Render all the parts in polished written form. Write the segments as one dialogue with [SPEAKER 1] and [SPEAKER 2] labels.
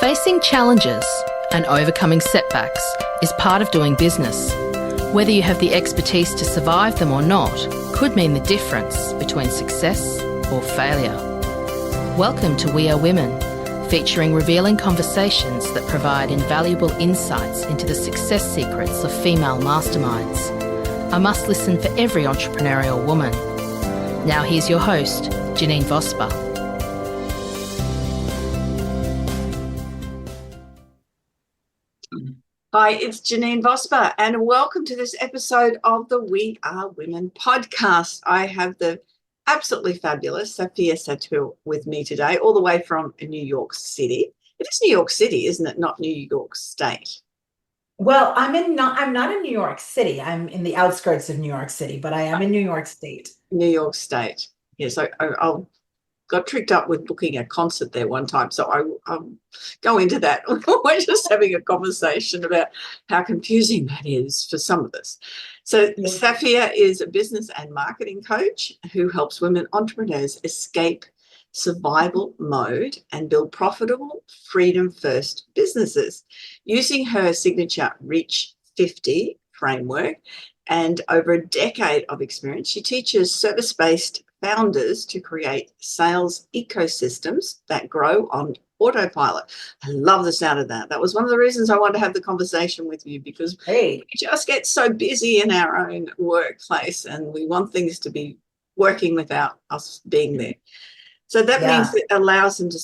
[SPEAKER 1] Facing challenges and overcoming setbacks is part of doing business. Whether you have the expertise to survive them or not could mean the difference between success or failure. Welcome to We Are Women, featuring revealing conversations that provide invaluable insights into the success secrets of female masterminds. A must listen for every entrepreneurial woman. Now here's your host, Janeen Vosper.
[SPEAKER 2] Hi, it's Janeen Vosper, and welcome to this episode of the We Are Women podcast. I have the absolutely fabulous Safia Sattaur with me today, all the way from New York City. It is New York City, isn't it? Not New York State.
[SPEAKER 3] Well, I'm not in New York City. I'm in the outskirts of New York City, but I am in New York State.
[SPEAKER 2] New York State. Yes, I got tricked up with booking a concert there one time, so I'll go into that. We're just having a conversation about how confusing that is for some of us. So Safia is a business and marketing coach who helps women entrepreneurs escape survival mode and build profitable, freedom-first businesses using her signature REACH50 Framework. And over a decade of experience, she teaches service-based founders to create sales ecosystems that grow on autopilot. I love the sound of that. That was one of the reasons I wanted to have the conversation with you, because we just get so busy in our own workplace and we want things to be working without us being there. So that means it allows them to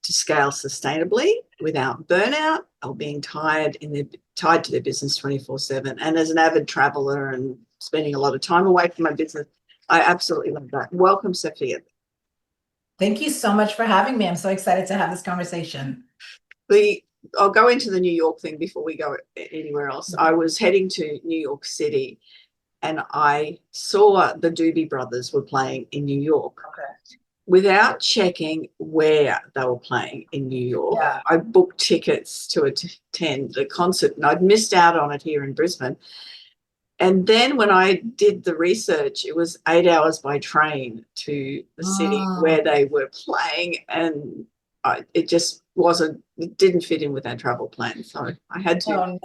[SPEAKER 2] scale sustainably without burnout or being tied to their business 24/7. And as an avid traveler and spending a lot of time away from my business, I absolutely love that. Welcome, Safia.
[SPEAKER 3] Thank you so much for having me. I'm so excited to have this conversation.
[SPEAKER 2] I'll go into the New York thing before we go anywhere else. I was heading to New York City and I saw the Doobie Brothers were playing in New York.
[SPEAKER 3] Okay.
[SPEAKER 2] Without checking where they were playing in New York, I booked tickets to attend the concert and I'd missed out on it here in Brisbane. And then when I did the research, it was 8 hours by train to the city where they were playing, and it didn't fit in with our travel plan. So I had to,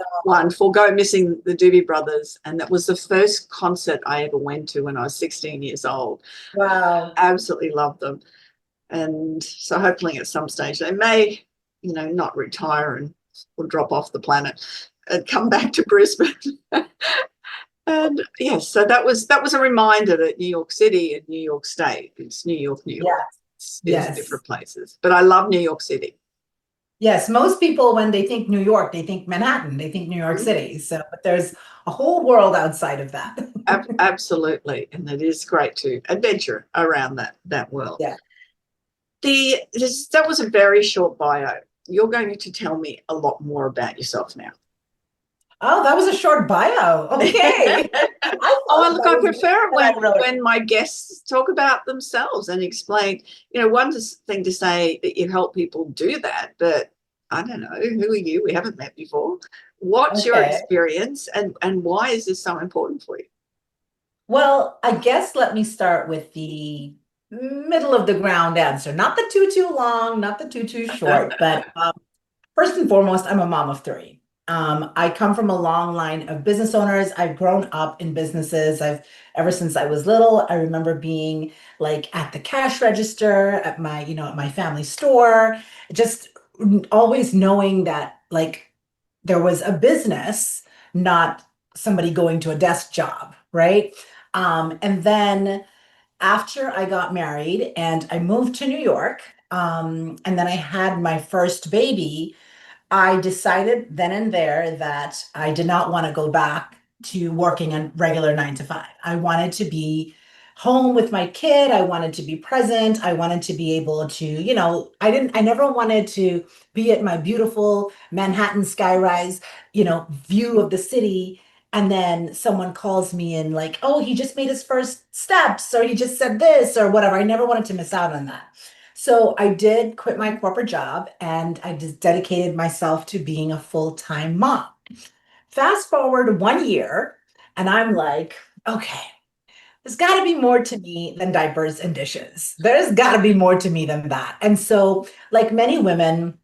[SPEAKER 2] forego missing the Doobie Brothers. And that was the first concert I ever went to when I was 16 years old.
[SPEAKER 3] Wow.
[SPEAKER 2] Absolutely loved them. And so hopefully at some stage they may, not retire or drop off the planet and come back to Brisbane. And yes, so that was a reminder that New York City and New York State, it's New York. It's different places. But I love New York City.
[SPEAKER 3] Yes, most people, when they think New York, they think Manhattan, they think New York City. But there's a whole world outside of that.
[SPEAKER 2] Absolutely. And it is great to adventure around that world.
[SPEAKER 3] Yeah.
[SPEAKER 2] That was a very short bio. You're going to tell me a lot more about yourself now.
[SPEAKER 3] Oh, that was a short bio. Okay.
[SPEAKER 2] I prefer it when my guests talk about themselves and explain. One thing to say that you help people do that, but I don't know, who are you? We haven't met before. What's your experience and why is this so important for you?
[SPEAKER 3] Well, I guess let me start with the middle of the ground answer. Not the too long, not the too short, but first and foremost, I'm a mom of three. I come from a long line of business owners. I've grown up in businesses. Ever since I was little, I remember being like at the cash register at my family store, just always knowing that like there was a business, not somebody going to a desk job, right? And then after I got married and I moved to New York, and then I had my first baby, I decided then and there that I did not want to go back to working a regular 9 to 5. I wanted to be home with my kid. I wanted to be present. I wanted to be able to, I never wanted to be at my beautiful Manhattan skyrise, view of the city. And then someone calls me and like, oh, he just made his first steps, or he just said this or whatever. I never wanted to miss out on that. So I did quit my corporate job and I just dedicated myself to being a full-time mom. Fast forward 1 year and I'm like, okay, there's got to be more to me than diapers and dishes. There's got to be more to me than that. And so like many women,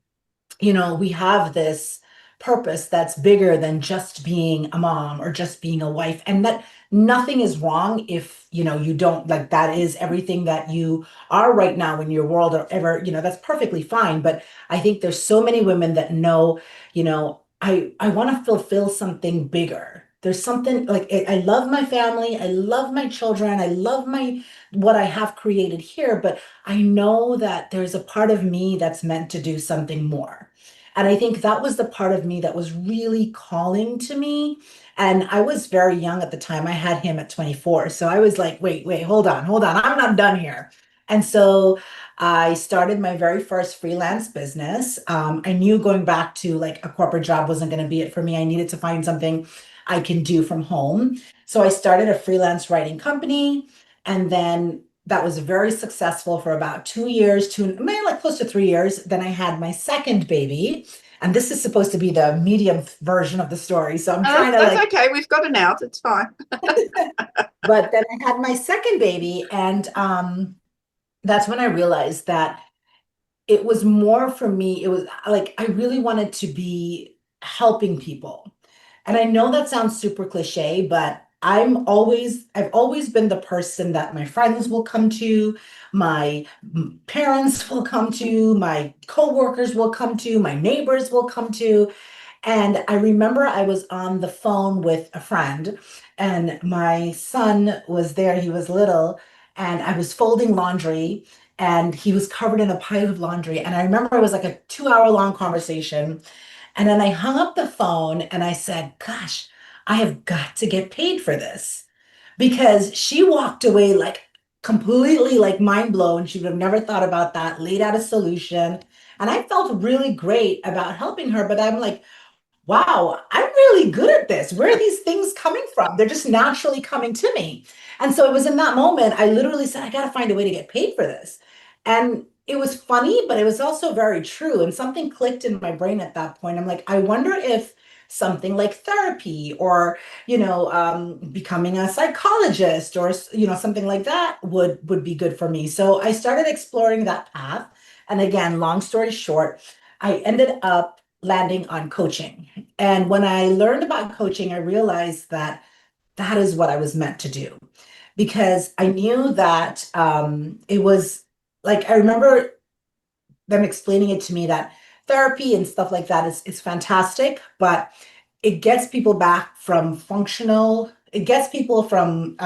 [SPEAKER 3] we have this purpose that's bigger than just being a mom or just being a wife, and that nothing is wrong if, you don't like that is everything that you are right now in your world or ever, that's perfectly fine. But I think there's so many women that know, I want to fulfill something bigger. There's something like I love my family, I love my children, I love my what I have created here, but I know that there's a part of me that's meant to do something more. And I think that was the part of me that was really calling to me. And I was very young at the time. I had him at 24. So I was like, wait, hold on. I'm not done here. And so I started my very first freelance business. I knew going back to like a corporate job wasn't going to be it for me. I needed to find something I can do from home. So I started a freelance writing company. And then that was very successful for about 2 years, maybe like close to 3 years. Then I had my second baby. And this is supposed to be the medium version of the story. So I'm trying to
[SPEAKER 2] That's okay. We've got an out. It's fine.
[SPEAKER 3] but then I had my second baby. And that's when I realized that it was more for me. It was like I really wanted to be helping people. And I know that sounds super cliche, but I've always been the person that my friends will come to, my parents will come to, my coworkers will come to, my neighbors will come to. And I remember I was on the phone with a friend, and my son was there. He was little, and I was folding laundry, and he was covered in a pile of laundry. And I remember it was like a 2 hour long conversation. And then I hung up the phone and I said, gosh, I have got to get paid for this. Because she walked away like completely like mind blown. She would have never thought about that, laid out a solution. And I felt really great about helping her. But I'm like, wow, I'm really good at this. Where are these things coming from? They're just naturally coming to me. And so it was in that moment, I literally said, I got to find a way to get paid for this. And it was funny, but it was also very true. And something clicked in my brain at that point. I'm like, I wonder if something like therapy or, becoming a psychologist or, something like that would be good for me. So I started exploring that path. And again, long story short, I ended up landing on coaching. And when I learned about coaching, I realized that that is what I was meant to do because I knew that it was like, I remember them explaining it to me that therapy and stuff like that is fantastic, but it gets people back from functional, it gets people from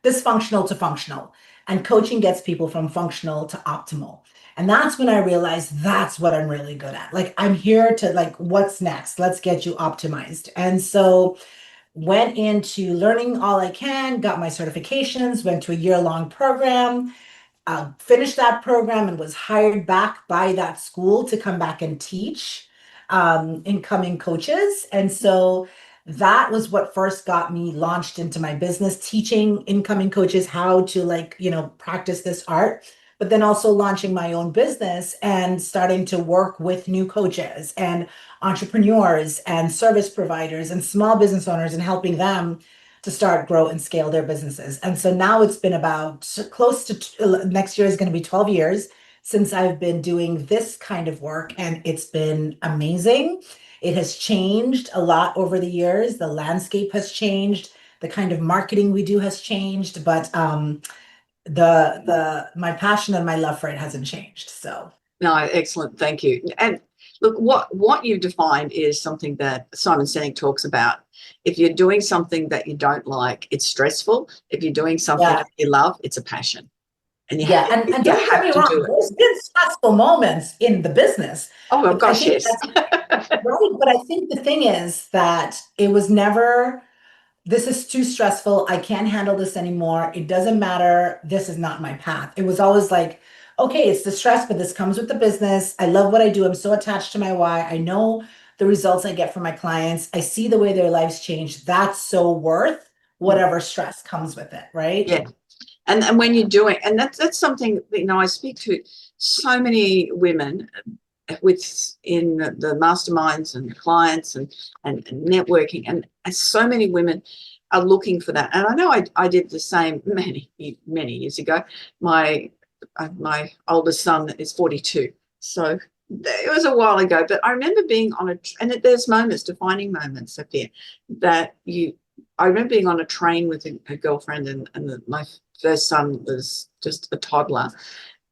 [SPEAKER 3] dysfunctional to functional, and coaching gets people from functional to optimal. And that's when I realized that's what I'm really good at. Like, I'm here to, like, what's next? Let's get you optimized. And so went into learning all I can, got my certifications, went to a year-long program, finished that program, and was hired back by that school to come back and teach incoming coaches. And so that was what first got me launched into my business, teaching incoming coaches how to, like, practice this art, but then also launching my own business and starting to work with new coaches and entrepreneurs and service providers and small business owners and helping them to start, grow, and scale their businesses. And so now it's been about close to next year is going to be 12 years since I've been doing this kind of work, and it's been amazing. It has changed a lot over the years. The landscape has changed. The kind of marketing we do has changed, but the my passion and my love for it hasn't changed. So
[SPEAKER 2] No, excellent. Thank you. And look, what you've defined is something that Simon Sinek talks about. If you're doing something that you don't like, it's stressful. If you're doing something
[SPEAKER 3] yeah,
[SPEAKER 2] that you love, it's a passion. And
[SPEAKER 3] yeah, and
[SPEAKER 2] you
[SPEAKER 3] don't get
[SPEAKER 2] have
[SPEAKER 3] me
[SPEAKER 2] to
[SPEAKER 3] wrong,
[SPEAKER 2] do it.
[SPEAKER 3] there's been stressful moments in the business.
[SPEAKER 2] Oh, well,
[SPEAKER 3] But I
[SPEAKER 2] gosh,
[SPEAKER 3] think
[SPEAKER 2] yes.
[SPEAKER 3] that's right. But I think the thing is that it was never, this is too stressful. I can't handle this anymore. It doesn't matter. This is not my path. It was always like, okay, it's the stress, but this comes with the business. I love what I do. I'm so attached to my why. I know the results I get from my clients. I see the way their lives change. That's so worth whatever stress comes with it, right?
[SPEAKER 2] Yeah. And when you're doing, and that's something, I speak to so many women in the masterminds and the clients and networking, and so many women are looking for that. And I know I did the same many years ago. My oldest son is 42, so it was a while ago, but I remember being on and there's moments, defining moments, Sophia, that I remember being on a train with a girlfriend, and my first son was just a toddler.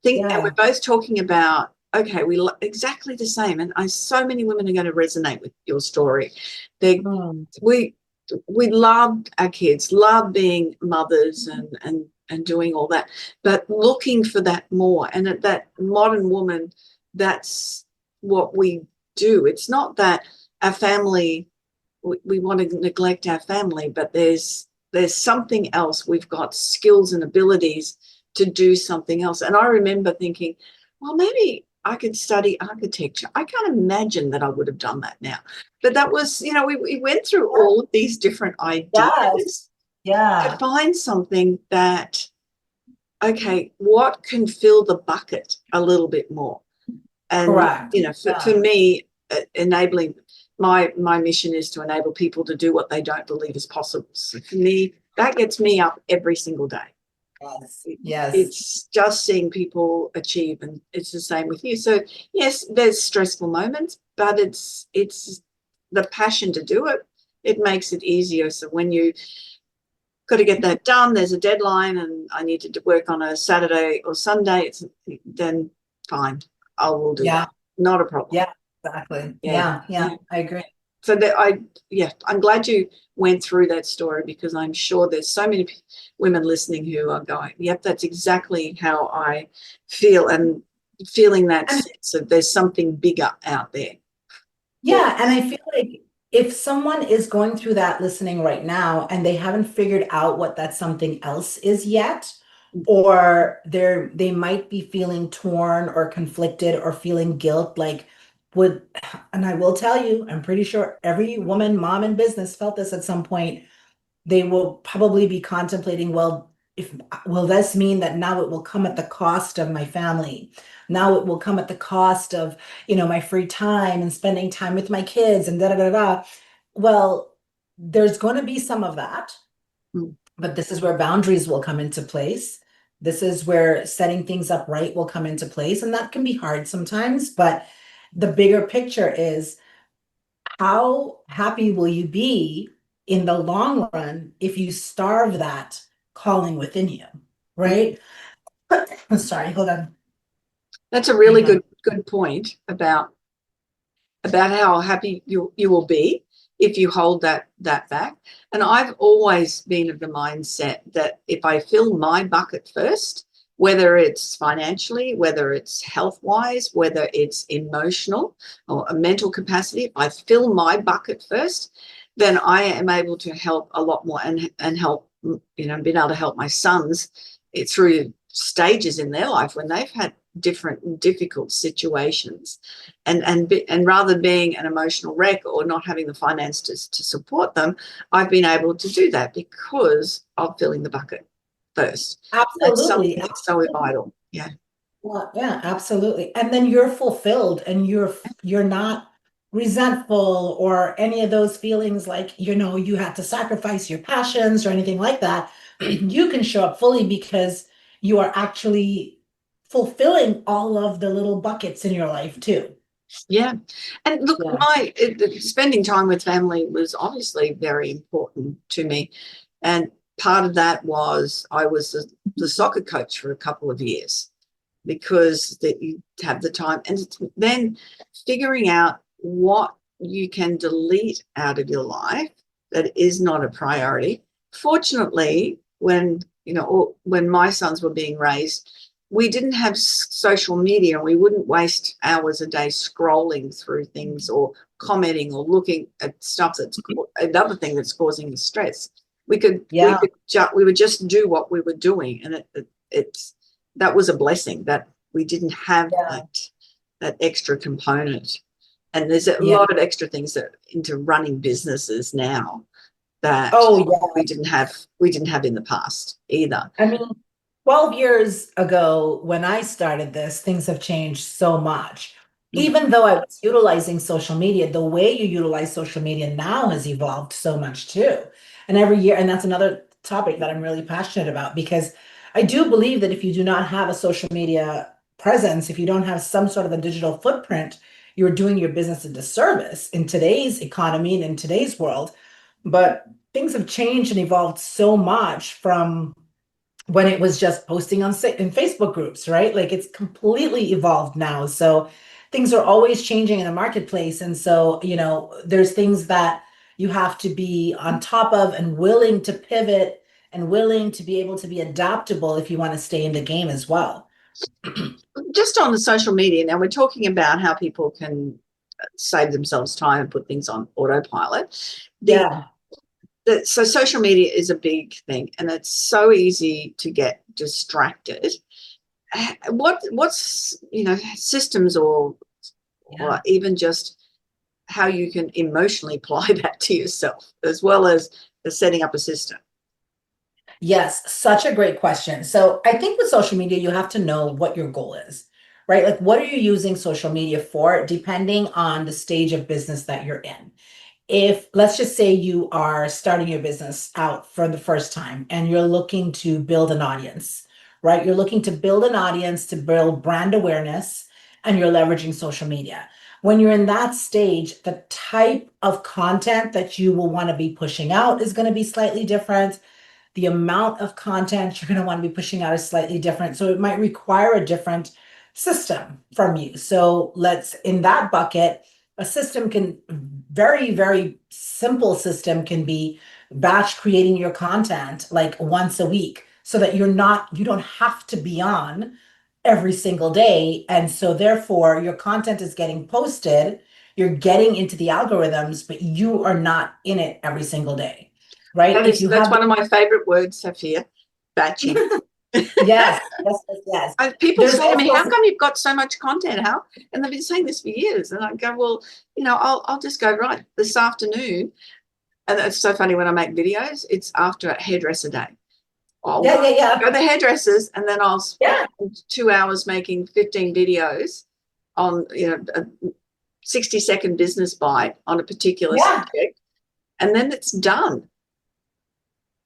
[SPEAKER 2] And we're both talking about, okay, we exactly the same, and so many women are going to resonate with your story. We loved our kids, loved being mothers and doing all that, but looking for that more. And at that modern woman, that's what we do. It's not that our family, we want to neglect our family, but there's something else. We've got skills and abilities to do something else. And I remember thinking, well, maybe I could study architecture. I can't imagine that I would have done that now. But that was, we went through all of these different ideas to find something that, okay, what can fill the bucket a little bit more? And, for me, enabling, my mission is to enable people to do what they don't believe is possible. So for me, that gets me up every single day.
[SPEAKER 3] Yes.
[SPEAKER 2] It's just seeing people achieve, and it's the same with you. So yes, there's stressful moments, but it's the passion to do it. It makes it easier. So when you got to get that done, there's a deadline, and I need to work on a Saturday or Sunday, then fine, I will do that. Not a problem.
[SPEAKER 3] Yeah, exactly. Yeah, I agree.
[SPEAKER 2] So I'm glad you went through that story, because I'm sure there's so many women listening who are going, yep, that's exactly how I feel, and feeling that sense of there's something bigger out there.
[SPEAKER 3] Yeah, and I feel like if someone is going through that listening right now and they haven't figured out what that something else is yet, or they might be feeling torn or conflicted or feeling guilt, and I will tell you, I'm pretty sure every woman, mom in business felt this at some point. They will probably be contemplating, well, will this mean that now it will come at the cost of my family? Now it will come at the cost of, my free time and spending time with my kids and da da da da. Well, there's going to be some of that, but this is where boundaries will come into place. This is where setting things up right will come into place, and that can be hard sometimes, but the bigger picture is, how happy will you be in the long run if you starve that calling within you, right? Sorry, hold on.
[SPEAKER 2] That's a really good point about how happy you will be if you hold that back. And I've always been of the mindset that if I fill my bucket first, whether it's financially, whether it's health-wise, whether it's emotional or a mental capacity, if I fill my bucket first, then I am able to help a lot more, and help, being able to help my sons through stages in their life when they've had different difficult situations, and rather than being an emotional wreck or not having the finances to support them, I've been able to do that because of filling the bucket first.
[SPEAKER 3] Absolutely.
[SPEAKER 2] That's so vital. Yeah.
[SPEAKER 3] Well, yeah, absolutely. And then you're fulfilled, and you're not resentful or any of those feelings like, you had to sacrifice your passions or anything like that. You can show up fully because you are actually fulfilling all of the little buckets in your life too.
[SPEAKER 2] Yeah. And look, spending time with family was obviously very important to me. And part of that was I was the soccer coach for a couple of years, because you have the time, and then figuring out what you can delete out of your life that is not a priority. Fortunately, when my sons were being raised, we didn't have social media, and we wouldn't waste hours a day scrolling through things or commenting or looking at stuff that's another thing that's causing the stress. We would just do what we were doing, and that was a blessing that we didn't have that extra component. And there's a lot of extra things that into running businesses now that we didn't have in the past either.
[SPEAKER 3] I mean, 12 years ago, when I started this, things have changed so much. Even though I was utilizing social media, the way you utilize social media now has evolved so much too. And every year, and that's another topic that I'm really passionate about, because I do believe that if you do not have a social media presence, if you don't have some sort of a digital footprint, you're doing your business a disservice in today's economy and in today's world. But things have changed and evolved so much from when it was just posting on in Facebook groups, right? Like it's completely evolved now. So things are always changing in the marketplace. And so, there's things that you have to be on top of and willing to pivot and willing to be able to be adaptable if you want to stay in the game as well.
[SPEAKER 2] Just on the social media, now we're talking about how people can save themselves time and put things on autopilot. So social media is a big thing, and it's so easy to get distracted. What's systems or even just how you can emotionally apply that to yourself as well as setting up a system?
[SPEAKER 3] Yes, such a great question. So I think with social media, you have to know what your goal is, right? Like, what are you using social media for, depending on the stage of business that you're in? If, let's just say, you are starting your business out for the first time and you're looking to build an audience, right? You're looking to build an audience to build brand awareness, and you're leveraging social media. When you're in that stage, the type of content that you will want to be pushing out is going to be slightly different. The amount of content you're going to want to be pushing out is slightly different. So it might require a different system from you. So in that bucket, a system can, very, very simple system can be batch creating your content like once a week so that you don't have to be on every single day. And so therefore your content is getting posted, you're getting into the algorithms, but you are not in it every single day. Right?
[SPEAKER 2] That's one of my favorite words, Safia, batching.
[SPEAKER 3] Yes.
[SPEAKER 2] People say to me, how come you've got so much content? And they've been saying this for years. And I go, well, I'll just go right this afternoon. And it's so funny when I make videos, it's after a hairdresser day. I'll go to the hairdressers, and then I'll spend 2 hours making 15 videos on, a 60-second business bite on a particular subject. And then it's done.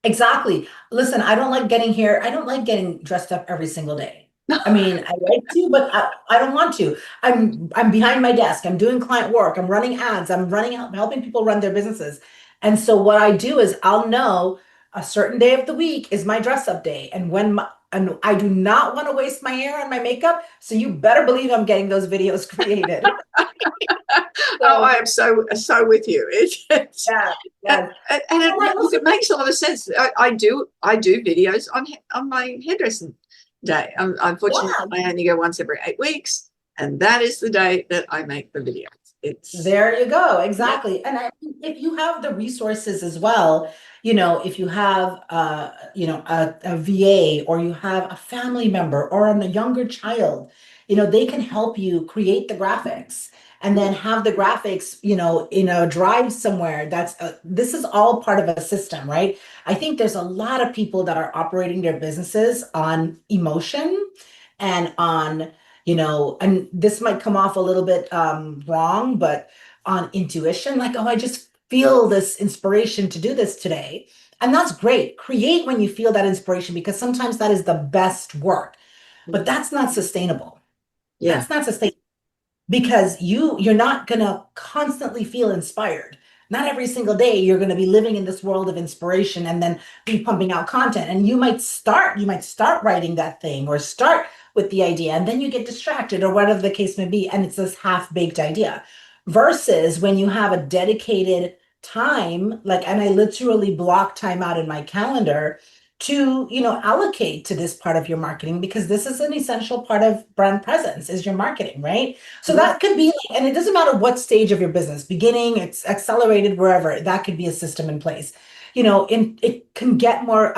[SPEAKER 3] Exactly. Listen, I don't like getting dressed up every single day. I mean, I like to, but I don't want to. I'm behind my desk. I'm doing client work. I'm running ads. I'm helping people run their businesses. And so what I do is I'll know a certain day of the week is my dress up day. And and I do not want to waste my hair and my makeup. So you better believe I'm getting those videos created.
[SPEAKER 2] I am so with you. And it makes a lot of sense. I do videos on my hairdressing day. Unfortunately, I only go once every 8 weeks, and that is the day that I make the videos.
[SPEAKER 3] There you go. Exactly. And if you have the resources as well, if you have a VA, or you have a family member or a younger child, they can help you create the graphics. And then have the graphics, in a drive somewhere. This is all part of a system, right? I think there's a lot of people that are operating their businesses on emotion and on, and this might come off a little bit wrong, but on intuition, like, oh, I just feel this inspiration to do this today. And that's great. Create when you feel that inspiration, because sometimes that is the best work, but that's not sustainable.
[SPEAKER 2] Yeah.
[SPEAKER 3] That's not sustainable. Because you're not going to constantly feel inspired. Not every single day you're going to be living in this world of inspiration and then be pumping out content. And you might start writing that thing, or start with the idea, and then you get distracted, or whatever the case may be, and it's this half-baked idea. Versus when you have a dedicated time, and I literally block time out in my calendar to allocate to this part of your marketing, because this is an essential part of brand presence, is your marketing, right? So that could be and it doesn't matter what stage of your business, beginning, it's accelerated, wherever, that could be a system in place. It can get more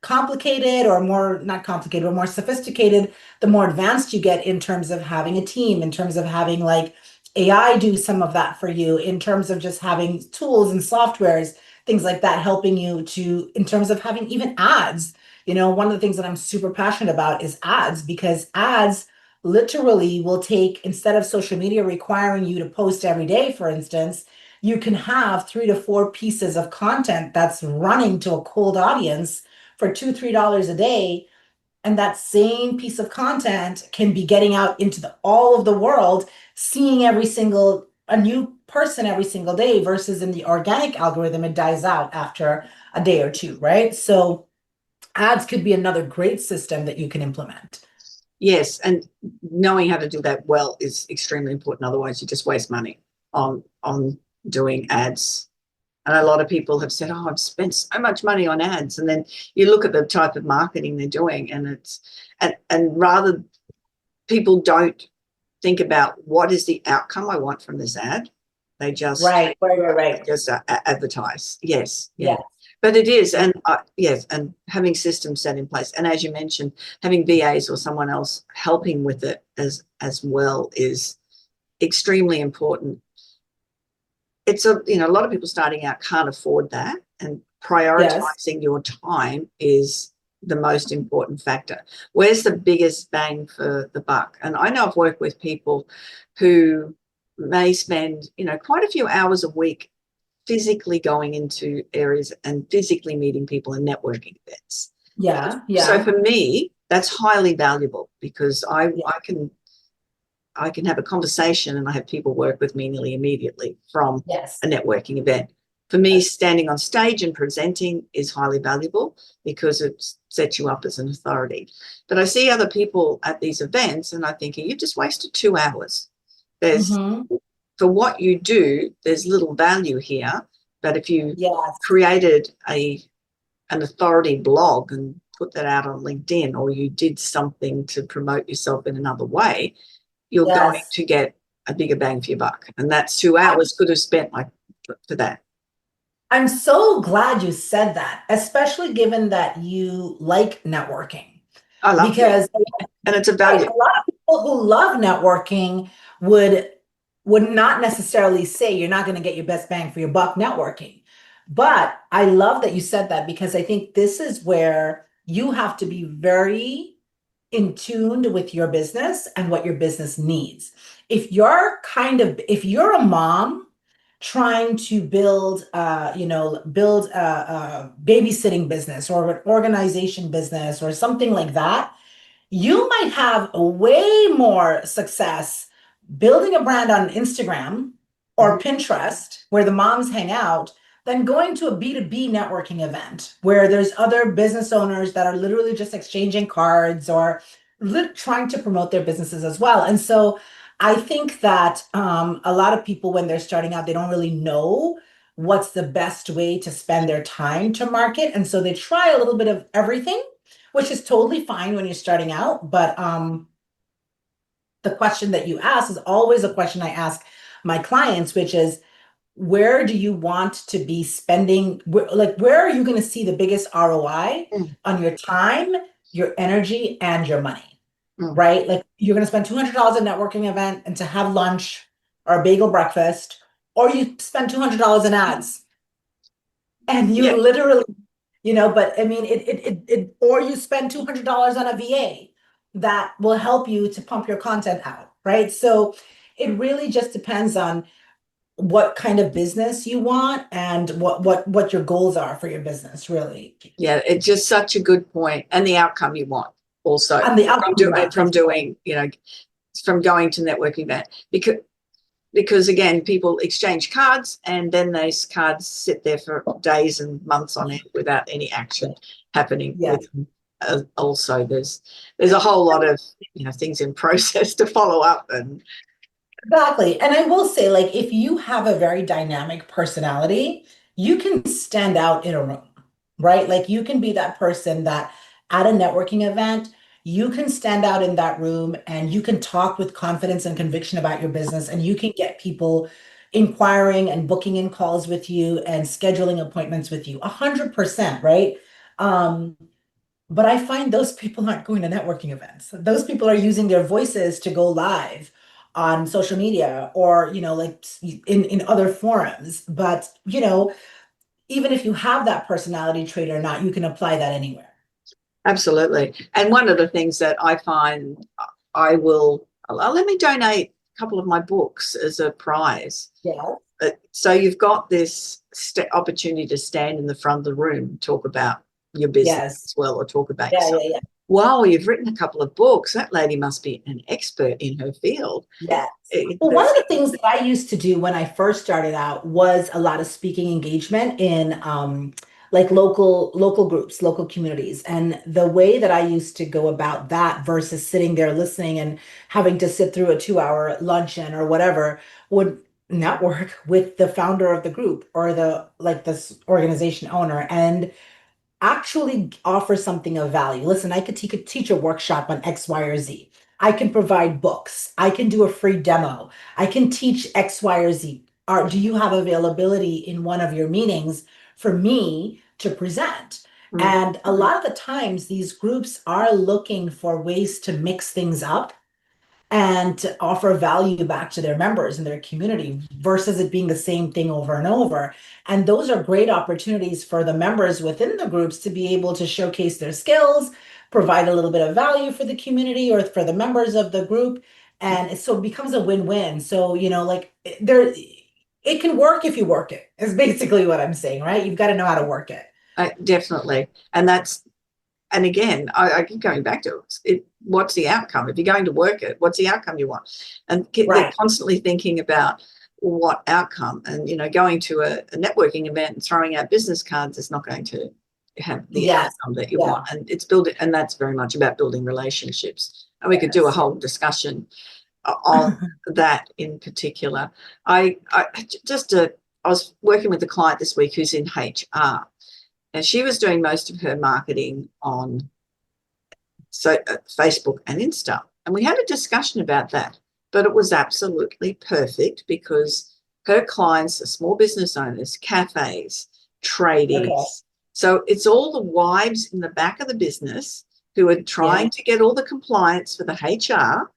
[SPEAKER 3] complicated, or more, not complicated, or more sophisticated the more advanced you get, in terms of having a team, in terms of having AI do some of that for you, in terms of just having tools and softwares, things like that, helping you in terms of having even ads. One of the things that I'm super passionate about is ads, because ads literally will take, instead of social media requiring you to post every day, for instance, you can have 3 to 4 pieces of content that's running to a cold audience for $2-3 a day. and that same piece of content can be getting out into all of the world, seeing a new person every single day, versus in the organic algorithm, it dies out after a day or two, right? So ads could be another great system that you can implement.
[SPEAKER 2] Yes, and knowing how to do that well is extremely important. Otherwise, you just waste money on doing ads. And a lot of people have said, "Oh, I've spent so much money on ads," and then you look at the type of marketing they're doing, and rather people don't think about what is the outcome I want from this ad. They just
[SPEAKER 3] Right.
[SPEAKER 2] just advertise. Yes, yeah.
[SPEAKER 3] Yeah.
[SPEAKER 2] But it is, and yes, and having systems set in place, and as you mentioned, having VAs or someone else helping with it as well is extremely important. It's a lot of people starting out can't afford that, and prioritizing your time is the most important factor. Where's the biggest bang for the buck? And I know I've worked with people who may spend quite a few hours a week physically going into areas and physically meeting people in networking events.
[SPEAKER 3] Yeah.
[SPEAKER 2] So for me, that's highly valuable, because I can have a conversation and I have people work with me nearly immediately from a networking event. For me, standing on stage and presenting is highly valuable because it sets you up as an authority. But I see other people at these events and I'm thinking, you've just wasted 2 hours. For what you do, there's little value here. But if you created an authority blog and put that out on LinkedIn, or you did something to promote yourself in another way, you're going to get a bigger bang for your buck. And that's 2 hours could have spent for that.
[SPEAKER 3] I'm so glad you said that, especially given that you like networking.
[SPEAKER 2] I love it. And it's a value.
[SPEAKER 3] A lot of people who love networking would not necessarily say you're not going to get your best bang for your buck networking. But I love that you said that, because I think this is where you have to be very in tune with your business and what your business needs. If you're a mom trying to build a babysitting business or an organization business or something like that, you might have way more success building a brand on Instagram or Pinterest, where the moms hang out, than going to a B2B networking event where there's other business owners that are literally just exchanging cards or trying to promote their businesses as well. And so I think that a lot of people, when they're starting out, they don't really know what's the best way to spend their time to market. And so they try a little bit of everything, which is totally fine when you're starting out. But the question that you ask is always a question I ask my clients, which is, where do you want to be spending? Where are you going to see the biggest ROI on your time, your energy, and your money, right? Like, you're going to spend $200 at a networking event and to have lunch or a bagel breakfast, or you spend $200 in ads and you literally, but I mean, or you spend $200 on a VA that will help you to pump your content out, right? So it really just depends on what kind of business you want and what your goals are for your business, really.
[SPEAKER 2] Yeah, it's just such a good point. And the outcome you want also.
[SPEAKER 3] And the outcome
[SPEAKER 2] from going to networking event. Because again, people exchange cards and then those cards sit there for days and months on end without any action happening with them. Also, there's a whole lot of things in process to follow up. And
[SPEAKER 3] exactly. And I will say, like, if you have a very dynamic personality, you can stand out in a room, right? Like, you can be that person that at a networking event, you can stand out in that room and you can talk with confidence and conviction about your business, and you can get people inquiring and booking in calls with you and scheduling appointments with you 100%, right? But I find those people aren't going to networking events. Those people are using their voices to go live on social media or, like in other forums. But, even if you have that personality trait or not, you can apply that anywhere.
[SPEAKER 2] Absolutely. And one of the things that I find, let me donate a couple of my books as a prize.
[SPEAKER 3] Yeah.
[SPEAKER 2] So you've got this opportunity to stand in the front of the room, talk about your business as well, or talk about yourself. wow, you've written a couple of books. That lady must be an expert in her field.
[SPEAKER 3] Yes.
[SPEAKER 2] It-
[SPEAKER 3] Well, one
[SPEAKER 2] that's-
[SPEAKER 3] of the things that I used to do when I first started out was a lot of speaking engagement in like local groups, local communities. And the way that I used to go about that versus sitting there listening and having to sit through a 2 hour luncheon or whatever would network with the founder of the group or the like this organization owner and actually offer something of value. Listen, I could teach a workshop on X, Y, or Z. I can provide books. I can do a free demo. I can teach X, Y, or Z. Do you have availability in one of your meetings for me to present?
[SPEAKER 2] Mm,
[SPEAKER 3] And a lot of the times, these groups are looking for ways to mix things up and to offer value back to their members and their community versus it being the same thing over and over. And those are great opportunities for the members within the groups to be able to showcase their skills, provide a little bit of value for the community or for the members of the group. And so it becomes a win-win. So, like there, it can work if you work it, is basically what I'm saying, right? You've got to know how to work it.
[SPEAKER 2] definitely. And again, I keep going back to it. What's the outcome? If you're going to work it, what's the outcome you want? And they're
[SPEAKER 3] Right.
[SPEAKER 2] constantly thinking about what outcome. And, going to a networking event and throwing out business cards is not going to have the
[SPEAKER 3] Yes.
[SPEAKER 2] outcome that you
[SPEAKER 3] Yeah.
[SPEAKER 2] want. And it's building, and that's very much about building relationships. And we could do a whole discussion on that in particular. I was working with a client this week who's in HR. And she was doing most of her marketing on Facebook and Insta. And we had a discussion about that. But it was absolutely perfect because her clients are small business owners, cafes, tradies.
[SPEAKER 3] Okay.
[SPEAKER 2] So it's all the wives in the back of the business who are trying to get all the compliance for the HR.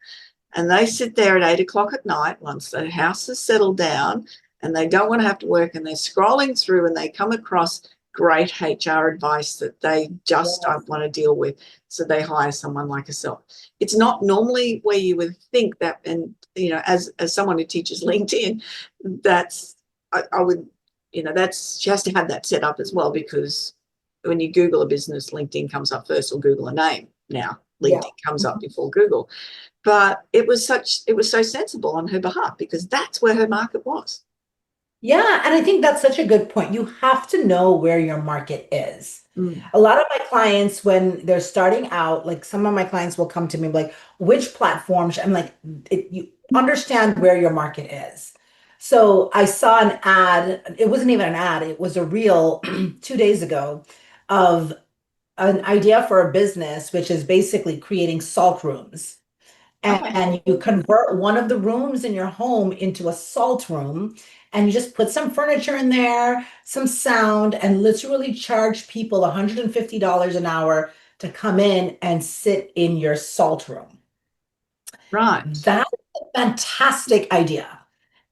[SPEAKER 2] And they sit there at 8 o'clock at night once the house has settled down and they don't want to have to work and they're scrolling through and they come across great HR advice that they just don't want to deal with. So they hire someone like herself. It's not normally where you would think that, and as someone who teaches LinkedIn, I would, she has to have that set up as well, because when you Google a business, LinkedIn comes up first, or Google a name now. LinkedIn comes up before Google. But it was so sensible on her behalf because that's where her market was.
[SPEAKER 3] Yeah, and I think that's such a good point. You have to know where your market is.
[SPEAKER 2] Mm.
[SPEAKER 3] A lot of my clients, when they're starting out, like some of my clients will come to me like, which platform? I'm like, you understand where your market is. So I saw an ad, it wasn't even an ad, it was a reel 2 days ago of an idea for a business, which is basically creating salt rooms.
[SPEAKER 2] Okay.
[SPEAKER 3] And you convert one of the rooms in your home into a salt room, and you just put some furniture in there, some sound, and literally charge people $150 an hour to come in and sit in your salt room.
[SPEAKER 2] Right.
[SPEAKER 3] That's a fantastic idea.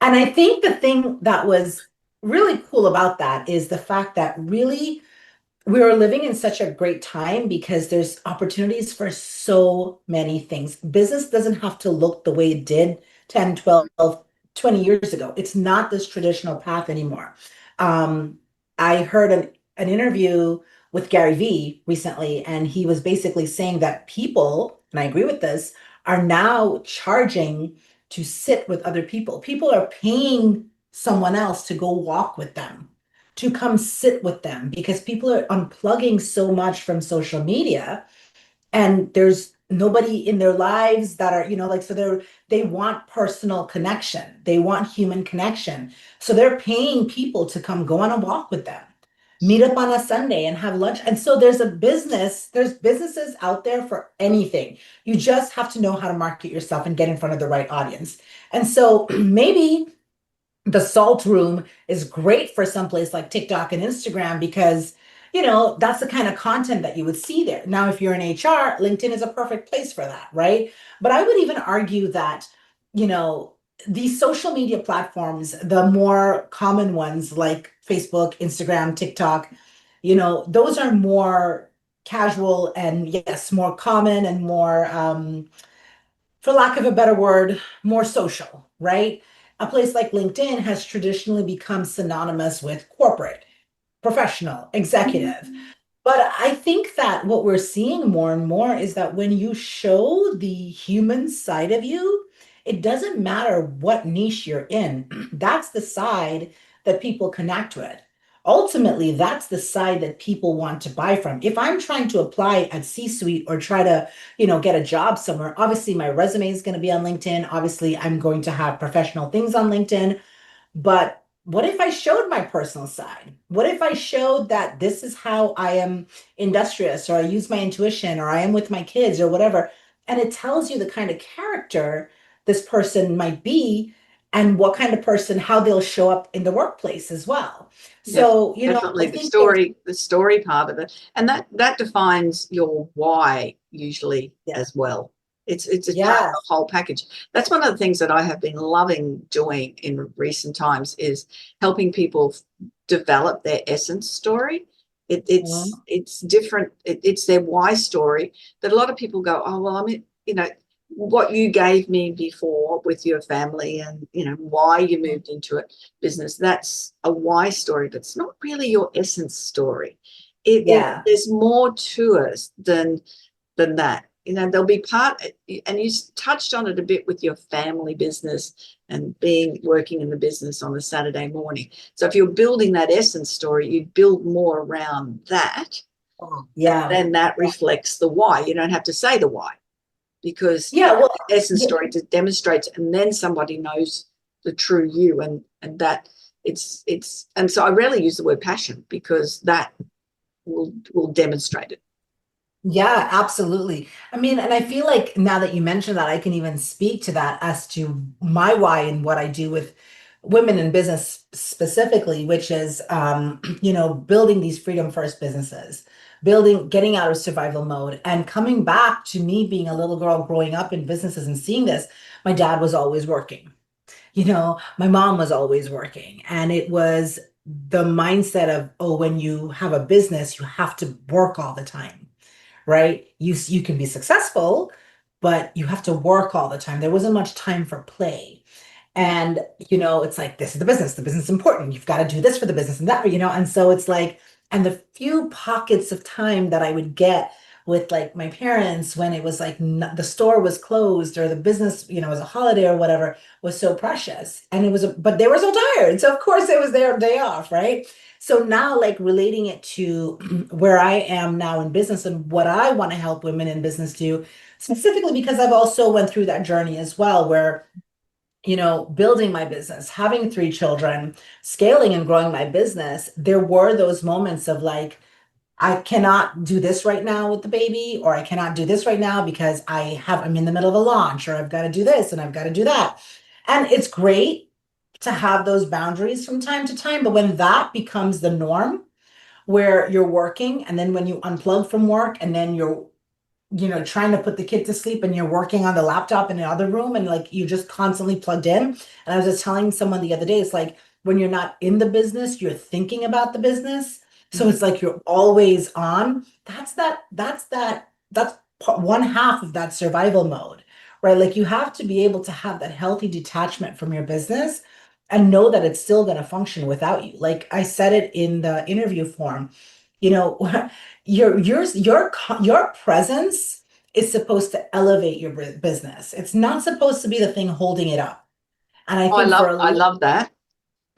[SPEAKER 3] And I think the thing that was really cool about that is the fact that really we are living in such a great time because there's opportunities for so many things. Business doesn't have to look the way it did 10, 12, 20 years ago. It's not this traditional path anymore. Um, I heard an interview with Gary Vee recently, and he was basically saying that people, and I agree with this, are now charging to sit with other people. People are paying someone else to go walk with them, to come sit with them, because people are unplugging so much from social media and there's nobody in their lives that are, like, so they want personal connection. They want human connection. So they're paying people to come go on a walk with them, meet up on a Sunday and have lunch. And so there's businesses out there for anything. You just have to know how to market yourself and get in front of the right audience. And so maybe the salt room is great for someplace like TikTok and Instagram because, that's the kind of content that you would see there. Now, if you're in HR, LinkedIn is a perfect place for that, right? But I would even argue that, these social media platforms, the more common ones like Facebook, Instagram, TikTok, those are more casual and yes, more common and more, for lack of a better word, more social, right? A place like LinkedIn has traditionally become synonymous with corporate, professional, executive. But I think that what we're seeing more and more is that when you show the human side of you, it doesn't matter what niche you're in. That's the side that people connect with. Ultimately, that's the side that people want to buy from. If I'm trying to apply at C-suite or try to, get a job somewhere, obviously my resume is going to be on LinkedIn. Obviously, I'm going to have professional things on LinkedIn. But what if I showed my personal side? What if I showed that this is how I am industrious, or I use my intuition, or I am with my kids, or whatever? And it tells you the kind of character this person might be and what kind of person, how they'll show up in the workplace as well. So, I
[SPEAKER 2] Definitely
[SPEAKER 3] think there's,
[SPEAKER 2] the story part of it, and that defines your why usually
[SPEAKER 3] yeah,
[SPEAKER 2] as well. It's a part of the
[SPEAKER 3] yes.
[SPEAKER 2] whole package. That's one of the things that I have been loving doing in recent times is helping people develop their essence story. It's different. It's their why story that a lot of people go, oh well, what you gave me before with your family and why you moved into it business, that's a why story, but it's not really your essence story.
[SPEAKER 3] Yeah.
[SPEAKER 2] There's more to us than that. There'll be part, and you touched on it a bit with your family business and working in the business on a Saturday morning. So if you're building that essence story, you build more around that, and
[SPEAKER 3] Yeah.
[SPEAKER 2] then that reflects the why. You don't have to say the why, because
[SPEAKER 3] Yeah. Well,
[SPEAKER 2] the essence
[SPEAKER 3] yeah.
[SPEAKER 2] story demonstrates, and then somebody knows the true you, and that and so I rarely use the word passion because that will demonstrate it.
[SPEAKER 3] Yeah, absolutely. I mean, and I feel like now that you mentioned that, I can even speak to that as to my why and what I do with women in business specifically, which is, building these freedom first businesses, getting out of survival mode and coming back to me being a little girl growing up in businesses and seeing this. My dad was always working. My mom was always working. And it was the mindset of, oh, when you have a business, you have to work all the time, right? You can be successful, but you have to work all the time. There wasn't much time for play. And, it's like, this is the business is important. You've got to do this for the business and that, and so it's like, and the few pockets of time that I would get with like my parents when it was like the store was closed or the business, was a holiday or whatever, was so precious. And but they were so tired. So of course it was their day off, right? So now, like relating it to where I am now in business and what I want to help women in business do, specifically because I've also went through that journey as well, where building my business, having three children, scaling and growing my business, there were those moments of like, I cannot do this right now with the baby, or I cannot do this right now because I'm in the middle of a launch, or I've got to do this and I've got to do that. And it's great to have those boundaries from time to time, but when that becomes the norm, where you're working and then when you unplug from work and then you're trying to put the kid to sleep and you're working on the laptop in the other room and like you just constantly plugged in. And I was just telling someone the other day, it's like when you're not in the business, you're thinking about the business. So it's like you're always on. That's one half of that survival mode, right? Like you have to be able to have that healthy detachment from your business and know that it's still going to function without you. Like I said it in the interview form, you know, your presence is supposed to elevate your business. It's not supposed to be the thing holding it up. And I
[SPEAKER 2] Oh,
[SPEAKER 3] think for a
[SPEAKER 2] I
[SPEAKER 3] lot,
[SPEAKER 2] love that.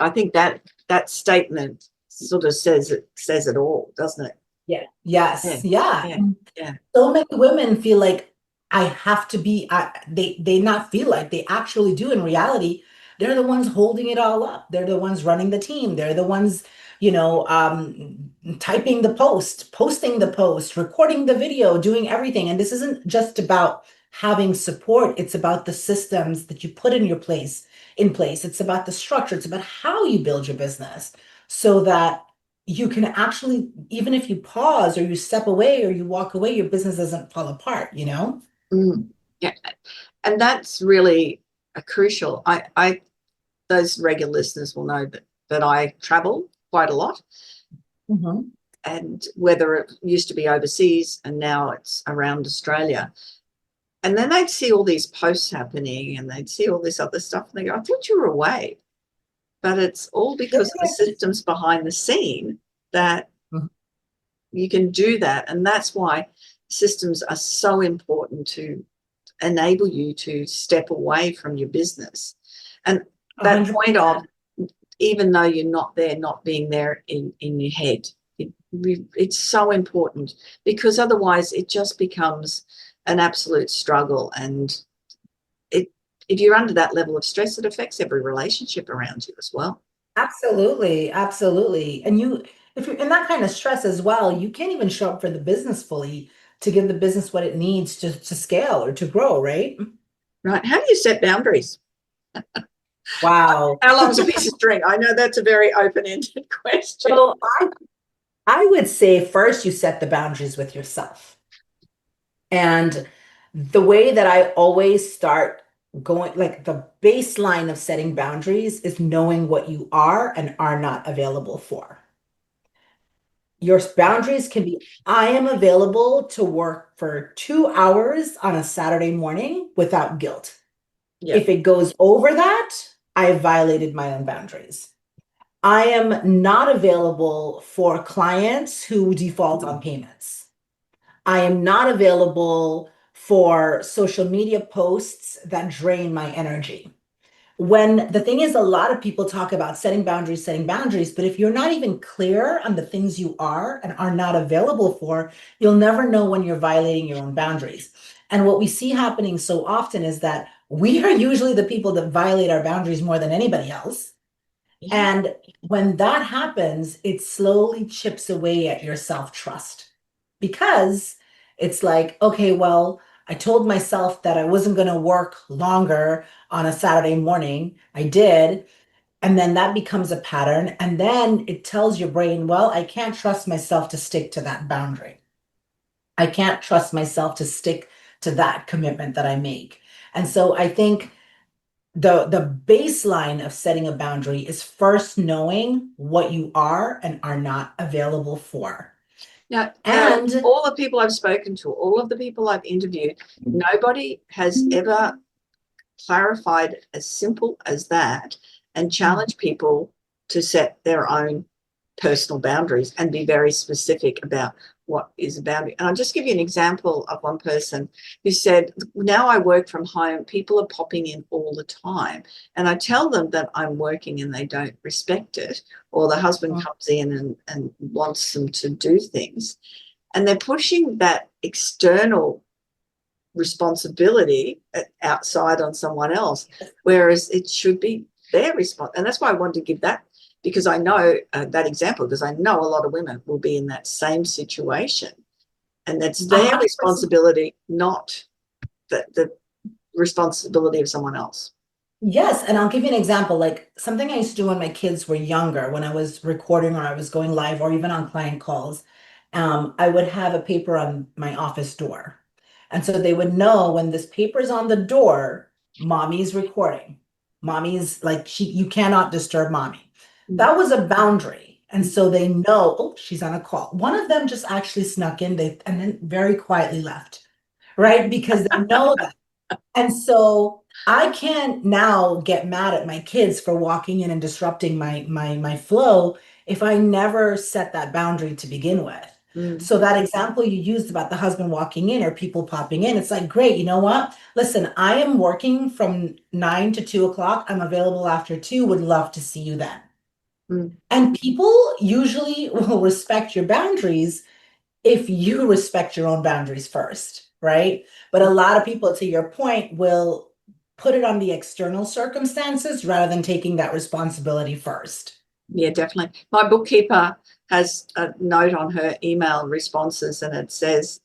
[SPEAKER 2] I think that statement sort of says it all, doesn't it?
[SPEAKER 3] yeah,
[SPEAKER 2] Yeah,
[SPEAKER 3] yes, yeah.
[SPEAKER 2] yeah,
[SPEAKER 3] And
[SPEAKER 2] yeah.
[SPEAKER 3] so many women feel like I have to be. They not feel like they actually do. In reality, they're the ones holding it all up. They're the ones running the team. They're the ones, typing the post, posting the post, recording the video, doing everything. And this isn't just about having support. It's about the systems that you put in place. It's about the structure. It's about how you build your business so that you can actually, even if you pause or you step away or you walk away, your business doesn't fall apart.
[SPEAKER 2] Mm, yeah. And that's really a crucial. Those regular listeners will know that I travel quite a lot,
[SPEAKER 3] Mhm.
[SPEAKER 2] and whether it used to be overseas and now it's around Australia. And then they'd see all these posts happening and they'd see all this other stuff and they go, I thought you were away. But it's all
[SPEAKER 3] Yeah,
[SPEAKER 2] because of the systems behind the scene that
[SPEAKER 3] yeah.
[SPEAKER 2] you can do that. And that's why systems are so important to enable you to step away from your business. And that
[SPEAKER 3] 100%.
[SPEAKER 2] point of, even though you're not there, not being there in your head, it's so important, because otherwise it just becomes an absolute struggle. And if you're under that level of stress, it affects every relationship around you as well.
[SPEAKER 3] Absolutely, absolutely. And if you're in that kind of stress as well, you can't even show up for the business fully to give the business what it needs to scale or to grow, right?
[SPEAKER 2] Right. How do you set boundaries?
[SPEAKER 3] Wow.
[SPEAKER 2] How long's a piece of string? I know that's a very open-ended question.
[SPEAKER 3] So I would say first you set the boundaries with yourself. And the way that I always start going, like the baseline of setting boundaries is knowing what you are and are not available for. Your boundaries can be, I am available to work for 2 hours on a Saturday morning without guilt.
[SPEAKER 2] Yeah.
[SPEAKER 3] If it goes over that, I have violated my own boundaries. I am not available for clients who default on payments. I am not available for social media posts that drain my energy. When the thing is, a lot of people talk about setting boundaries, but if you're not even clear on the things you are and are not available for, you'll never know when you're violating your own boundaries. And what we see happening so often is that we are usually the people that violate our boundaries more than anybody else.
[SPEAKER 2] Yeah.
[SPEAKER 3] And when that happens, it slowly chips away at your self-trust, because it's like, okay, well, I told myself that I wasn't going to work longer on a Saturday morning. I did. And then that becomes a pattern. And then it tells your brain, well, I can't trust myself to stick to that boundary. I can't trust myself to stick to that commitment that I make. And so I think the baseline of setting a boundary is first knowing what you are and are not available for.
[SPEAKER 2] Now,
[SPEAKER 3] And
[SPEAKER 2] all the people I've spoken to, all of the people I've interviewed, nobody has ever clarified as simple as that and challenged people to set their own personal boundaries and be very specific about what is a boundary. And I'll just give you an example of one person who said, now I work from home, people are popping in all the time, and I tell them that I'm working and they don't respect it, or the husband comes in and wants them to do things, and they're pushing that external responsibility outside on someone else, whereas it should be their response. And that's why I wanted to give that, because I know that example, because I know a lot of women will be in that same situation, and that's their
[SPEAKER 3] 100%.
[SPEAKER 2] responsibility, not the responsibility of someone else.
[SPEAKER 3] Yes, and I'll give you an example, like something I used to do when my kids were younger, when I was recording or I was going live or even on client calls, I would have a paper on my office door. And so they would know when this paper's on the door, mommy's recording. Mommy's like, you cannot disturb mommy. That was a boundary. And so they know, oh, she's on a call. One of them just actually snuck in and then very quietly left, right? Because they know that. And so I can't now get mad at my kids for walking in and disrupting my flow if I never set that boundary to begin with. So that example you used about the husband walking in or people popping in, it's like, great, you know what? Listen, I am working from 9 to 2 o'clock. I'm available after 2, would love to see you then. And people usually will respect your boundaries if you respect your own boundaries first, right? But a lot of people, to your point, will put it on the external circumstances rather than taking that responsibility first.
[SPEAKER 2] Yeah, definitely. My bookkeeper has a note on her email responses, and it says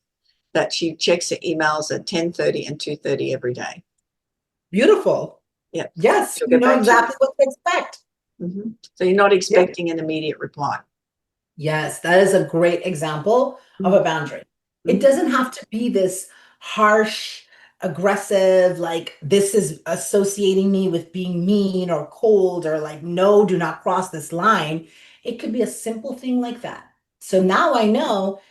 [SPEAKER 2] that she checks her emails at 10:30 and 2:30 every day.
[SPEAKER 3] Beautiful.
[SPEAKER 2] Yeah.
[SPEAKER 3] Yes,
[SPEAKER 2] She'll
[SPEAKER 3] you
[SPEAKER 2] get
[SPEAKER 3] know
[SPEAKER 2] back to you.
[SPEAKER 3] exactly what to expect.
[SPEAKER 2] So you're not expecting an immediate reply.
[SPEAKER 3] Yes, that is a great example of a boundary. It doesn't have to be this harsh, aggressive, like this is associating me with being mean or cold or like, no, do not cross this line. It could be a simple thing like that. So now I know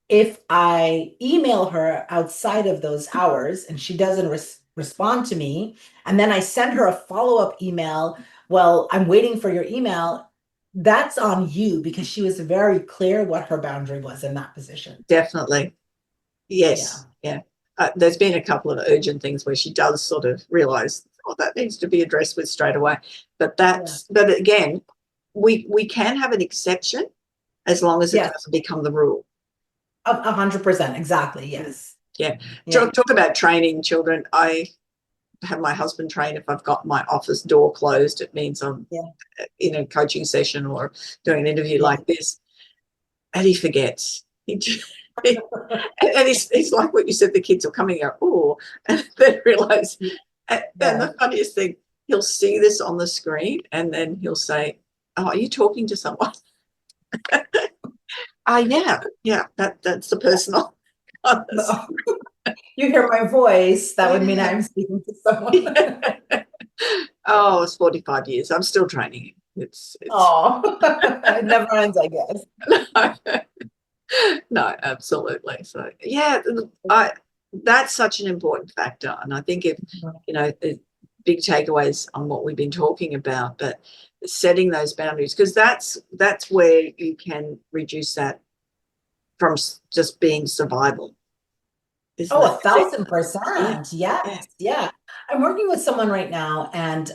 [SPEAKER 3] if I email her outside of those hours and she doesn't respond to me, and then I send her a follow-up email, well, I'm waiting for your email. that's on you because she was very clear what her boundary was in that position.
[SPEAKER 2] Definitely. Yes. Yeah. There's been a couple of urgent things where she does sort of realize, oh, that needs to be addressed with straight away. But but again, we can have an exception as long as it doesn't become the rule.
[SPEAKER 3] 100%. Exactly. Yes.
[SPEAKER 2] Yeah. Talk about training children. I have my husband train. If I've got my office door closed, it means I'm in a coaching session or doing an interview like this. And he forgets. And he's like what you said, the kids will come and go, oh, and then realize. And the funniest thing, he'll see this on the screen and then he'll say, oh, are you talking to someone? Yeah, that's the personal.
[SPEAKER 3] No. You hear my voice, that would mean I'm speaking to someone.
[SPEAKER 2] Oh, it's 45 years. I'm still training. It's
[SPEAKER 3] it never ends, I guess.
[SPEAKER 2] No, absolutely. So that's such an important factor. And I think if the big takeaways on what we've been talking about, but setting those boundaries, because that's where you can reduce that from just being survival.
[SPEAKER 3] 1,000%. Yeah. I'm working with someone right now, and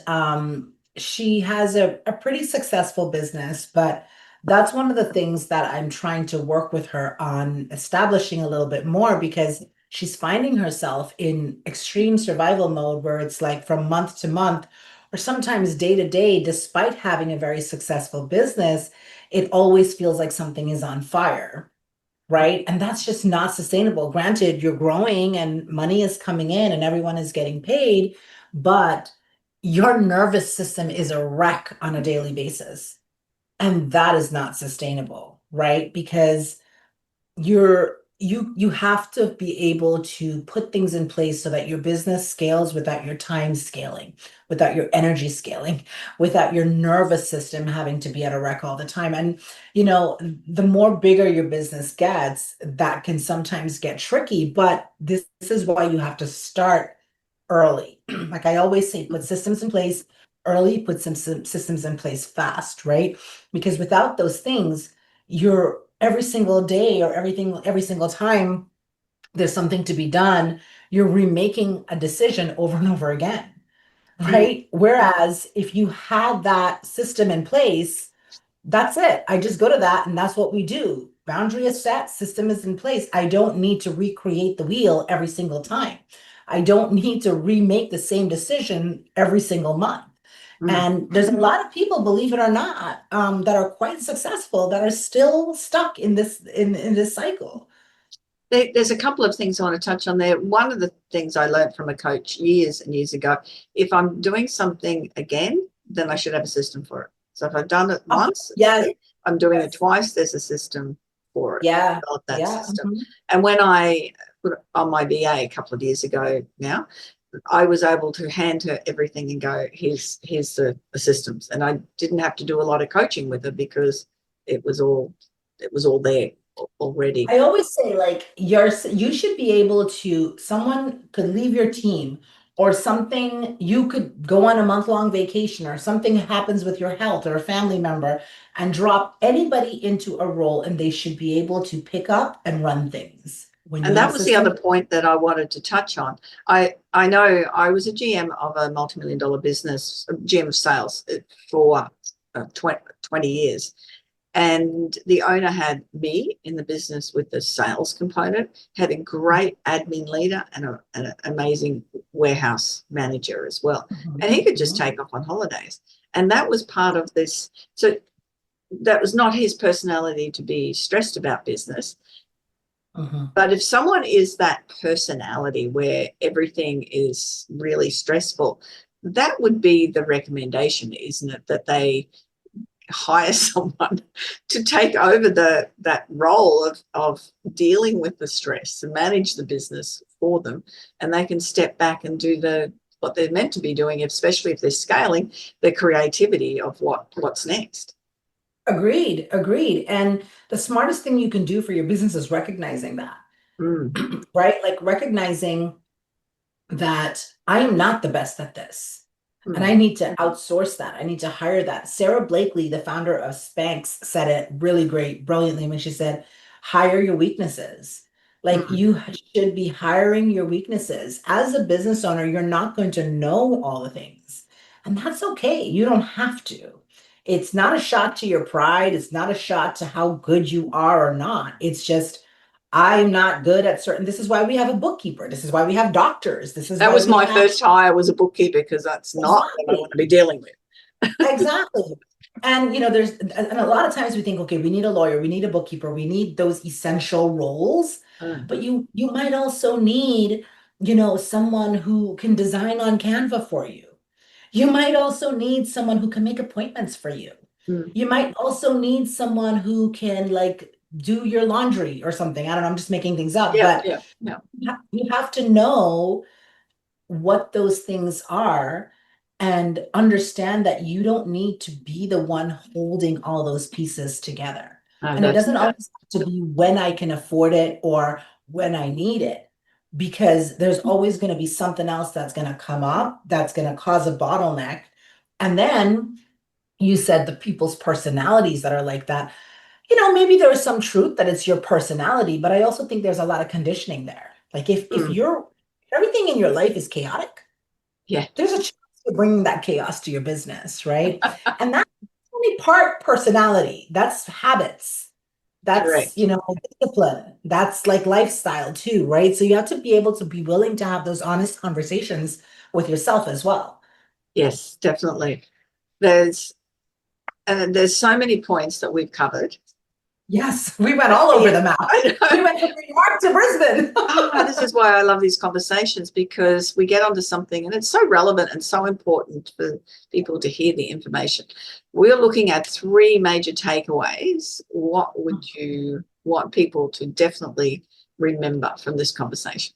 [SPEAKER 3] she has a pretty successful business, but that's one of the things that I'm trying to work with her on establishing a little bit more, because she's finding herself in extreme survival mode where it's like from month to month or sometimes day to day, despite having a very successful business, it always feels like something is on fire. Right. And that's just not sustainable. Granted, you're growing and money is coming in and everyone is getting paid, but your nervous system is a wreck on a daily basis. And that is not sustainable, right? Because you have to be able to put things in place so that your business scales without your time scaling, without your energy scaling, without your nervous system having to be at a wreck all the time. And the more bigger your business gets, that can sometimes get tricky, but this is why you have to start early. Like I always say, put systems in place early, put some systems in place fast, right? Because without those things, you're every single day or every single time there's something to be done, you're remaking a decision over and over again, right? Whereas if you had that system in place, that's it. I just go to that and that's what we do. Boundary is set, system is in place. I don't need to recreate the wheel every single time. I don't need to remake the same decision every single month. And there's a lot of people, believe it or not, that are quite successful that are still stuck in this cycle.
[SPEAKER 2] There's a couple of things I want to touch on there. One of the things I learned from a coach years and years ago, if I'm doing something again, then I should have a system for it. So if I've done it once, I'm doing it twice, there's a system for it. Develop that system. And when I put on my VA a couple of years ago now, I was able to hand her everything and go, here's the systems. And I didn't have to do a lot of coaching with her because it was all there already.
[SPEAKER 3] I always say, like, you should be able to, someone could leave your team or something, you could go on a month-long vacation or something happens with your health or a family member and drop anybody into a role and they should be able to pick up and run things.
[SPEAKER 2] And that was the other point that I wanted to touch on. I know I was a GM of a multi-million-dollar business, GM of sales for 20 years. And the owner had me in the business with the sales component, had a great admin leader and an amazing warehouse manager as well. And he could just take off on holidays. And that was part of this. So that was not his personality to be stressed about business. But if someone is that personality where everything is really stressful, that would be the recommendation, isn't it? That they hire someone to take over that role of dealing with the stress and manage the business for them, and they can step back and do what they're meant to be doing, especially if they're scaling the creativity of what's next.
[SPEAKER 3] Agreed. And the smartest thing you can do for your business is recognizing that, right? Like recognizing that I am not the best at this. And I need to outsource that. I need to hire that. Sarah Blakely, the founder of Spanx, said it really great, brilliantly when she said, hire your weaknesses. Like you should be hiring your weaknesses. As a business owner, you're not going to know all the things. And that's okay. You don't have to. It's not a shot to your pride. It's not a shot to how good you are or not. It's just, I'm not good at certain. This is why we have a bookkeeper. This is why we have doctors. This is
[SPEAKER 2] That
[SPEAKER 3] why
[SPEAKER 2] was
[SPEAKER 3] we
[SPEAKER 2] my
[SPEAKER 3] have
[SPEAKER 2] first hire, was a bookkeeper, because that's not what I want to be dealing with.
[SPEAKER 3] Exactly. And and a lot of times we think, okay, we need a lawyer, we need a bookkeeper, we need those essential roles, but you might also need, someone who can design on Canva for you. You might also need someone who can make appointments for you. You might also need someone who can like do your laundry or something. I don't know, I'm just making things up, but you have to know what those things are and understand that you don't need to be the one holding all those pieces together. And it doesn't always have to be when I can afford it or when I need it, because there's always going to be something else that's going to come up that's going to cause a bottleneck. And then you said the people's personalities that are like that. Maybe there is some truth that it's your personality, but I also think there's a lot of conditioning there. Like if everything in your life is chaotic, there's a chance you're bringing that chaos to your business, right? And that's only part personality. That's habits. That's, discipline. That's like lifestyle too, right? So you have to be able to be willing to have those honest conversations with yourself as well.
[SPEAKER 2] Yes, definitely. There's so many points that we've covered.
[SPEAKER 3] Yes, we went all over the map. We went from New York to Brisbane.
[SPEAKER 2] This is why I love these conversations, because we get onto something and it's so relevant and so important for people to hear the information. We're looking at 3 major takeaways. What would you want people to definitely remember from this conversation?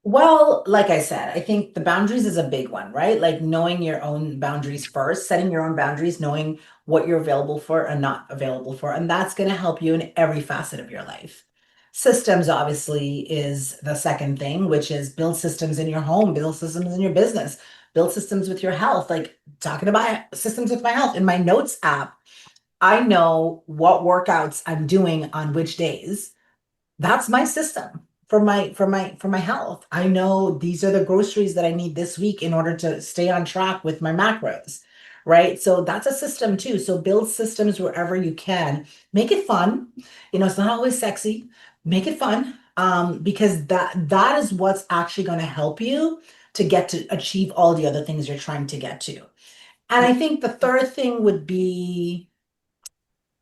[SPEAKER 3] Well, like I said, I think the boundaries is a big one, right? Like knowing your own boundaries first, setting your own boundaries, knowing what you're available for and not available for. And that's going to help you in every facet of your life. Systems, obviously, is the second thing, which is build systems in your home, build systems in your business, build systems with your health. Like talking about systems with my health in my notes app, I know what workouts I'm doing on which days. That's my system for my health. I know these are the groceries that I need this week in order to stay on track with my macros, right? So that's a system too. So build systems wherever you can. Make it fun. It's not always sexy. Make it fun. Because that is what's actually going to help you to get to achieve all the other things you're trying to get to. And I think the third thing would be,